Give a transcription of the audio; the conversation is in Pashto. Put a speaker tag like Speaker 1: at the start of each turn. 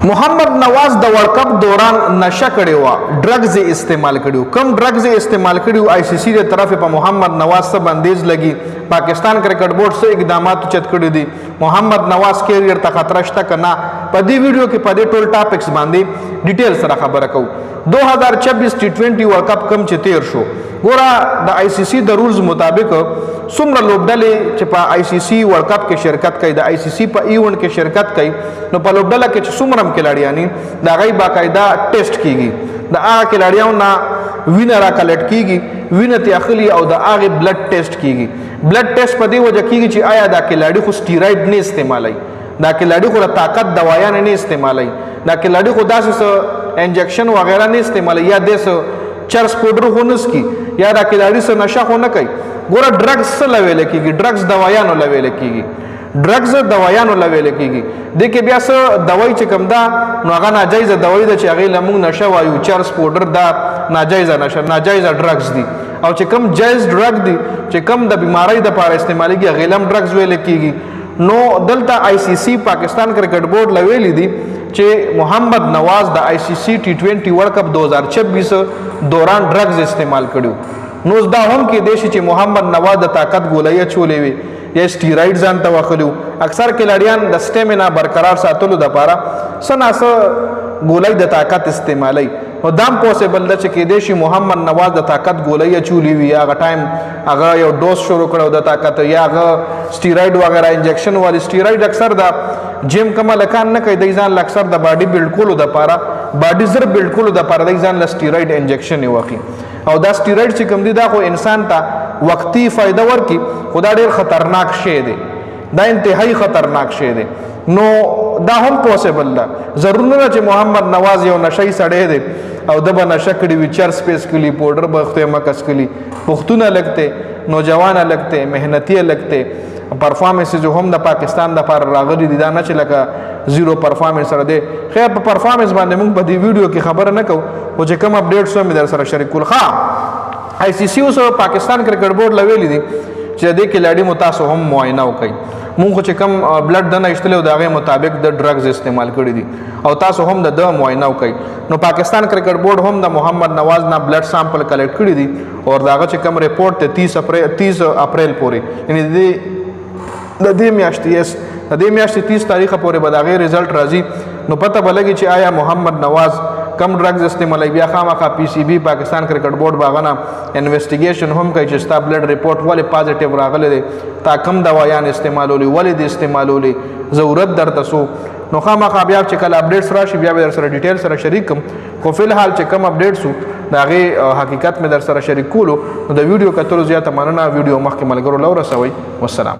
Speaker 1: محمدنواز د ورلڈکپ دوران نشه کړی و، ډرګز استعمال کړیو. کم ډرګز استعمال کړیو آئی سی سی د طرف په محمدنواز څخه بندیز لګي. پاکستان کرکټ بورډ څخه اقدامات چت کړی دي. محمدنواز کیریئر ته خطر شته کنه؟ په دې ویډیو کې په دې ټول ټاپکس باندې ډیټیل سره خبره کوو. 2026 टी20 ورلڈکپ کم چې تیر شو، ګوره د آئی سی سی د رولز مطابق څومره لوبډلې چې په آئی سی سی ورلڈکپ کې شرکت کوي، د آئی سی سی په ایونت کې شرکت کوي، نو په لوبډله کې چې څومره کھلاڑیانی دا غي باقاعده ټیسټ کیږي. د هغه کھلاڑیانو نه وینه را کلیکټ کیږي، وینه ته اخلي او د هغه بلډ ټیسټ کیږي. بلډ ټیسټ په دې وجه کیږي چې آیا دا کھلاڑی خو سټیراید نه استعمالوي، دا کھلاڑی خو د طاقت دوايان نه استعمالوي، دا کھلاڑی خو داسې انجیکشن وغیرہ نه استعمالوي، یا داسې چرس پاوډر خو نس کی، یا دا کھلاڑی سره نشه خو نه کوي. ګوره ډرګز څه لویل کیږي؟ ډرګز دوايانو لویل کیږي. ډرګز دوايانو لویل کیږي. د کې بیا څه دوايي چې کوم دا نو هغه ناجایزه دوايي ده چې هغه لمون نشه وایو، چرس پاوډر دا ناجایزه نشه، ناجایزه ډرګز دي. او چې کوم جایز ډرګ دي چې کوم د بیماری د لپاره استعمالېږي هغه لم ډرګز ویل کیږي. نو دلته آئی سی سی پاکستان کرکټ بورډ لویلی دي چې محمدنواز د آئی سی سی टी20 ورلڈکپ 2026 دوران ډرګز استعمال کړیو. نو دا هم کې دیشي چې محمدنواز د طاقت ګولۍ چولې وي یا سټیراید ځان ته واخلو. اکثر کھلاڑیان د سټیمینا برقرار ساتلو لپاره سناسه ګولۍ د طاقت استعمالي. او دام پوسیبل ده چې کې دیشي محمدنواز د طاقت ګولۍ چولې وي، هغه ټایم هغه یو ډوز شروع کړو د طاقت، یا هغه سټیراید وغیرہ انجیکشن والی. سټیراید اکثر د جیم کما لکان نه کوي، د ځان اکثر د باډي بلډ کولو د لپاره، باډي زر بلډ کولو د لپاره د ځان ل سټیراید انجیکشن واخلي. او دا سټیراید چې کوم دي دا خو انسان ته وقتی فائدہ ورکي، خدا ډیر خطرناک شی دی، دا انتهایی خطرناک شی دی. نو دا هم پوسیبل ده، ضرور نه چې محمدنواز یو نشئی سړی دی او د به نشه کړي وي، چرس پیس کلی، پاوډر بخته مکس کلی. پښتونه لګته، نوجوانه لګته، محنتي لګته، پرفارمنس جو هم د پاکستان د پر راغلي دي، دا نه چې لکه زیرو پرفارمنس سره دی. خیر په پرفارمنس باندې موږ په دې ویډیو کې خبره نه کوو، او چې کوم اپډیټس هم در سره شریک کول. ها آئی سی سی اوس پاکستان کرکټ بورډ لویلی دي چې د کھلاڑی متاسو هم معاینه وکړي. مونږ چې کوم بلډ دنه ایستلو دا غي مطابق د ډرګز استعمال کړی دي او تاسو هم د معاینه وکړي. نو پاکستان کرکټ بورډ هم د محمدنواز نه بلډ سامپل کلیکټ کړی دي او داغه چې کوم ریپورت ته 30 اپریل پورې، یعنی د دې میاشتې 30 تاریخ پورې به دا غي رزلټ راځي. نو پته بلګي چې آیا محمدنواز کم ډرګز استعمالوي. بیا خامخا پی سی بی پاکستان کرکټ بورډ باغنه انویسټیګیشن هم کوي چې ستا بلډ ریپورت ولې پازیټیو راغلی دی، تا کم دوايان استعمالولي، ولې دې استعمالولي، ضرورت درته سو. نو خامخا بیا چې کله اپډیټس راشي بیا به در سره ډیټیل سره شریک کوم. خو فی الحال چې کم اپډیټس وو د هغې حقیقت مې در سره شریک کولو. نو د ویډیو کتلو زیاته مننه. ویډیو مخکې ملګرو له ورسوئ. والسلام.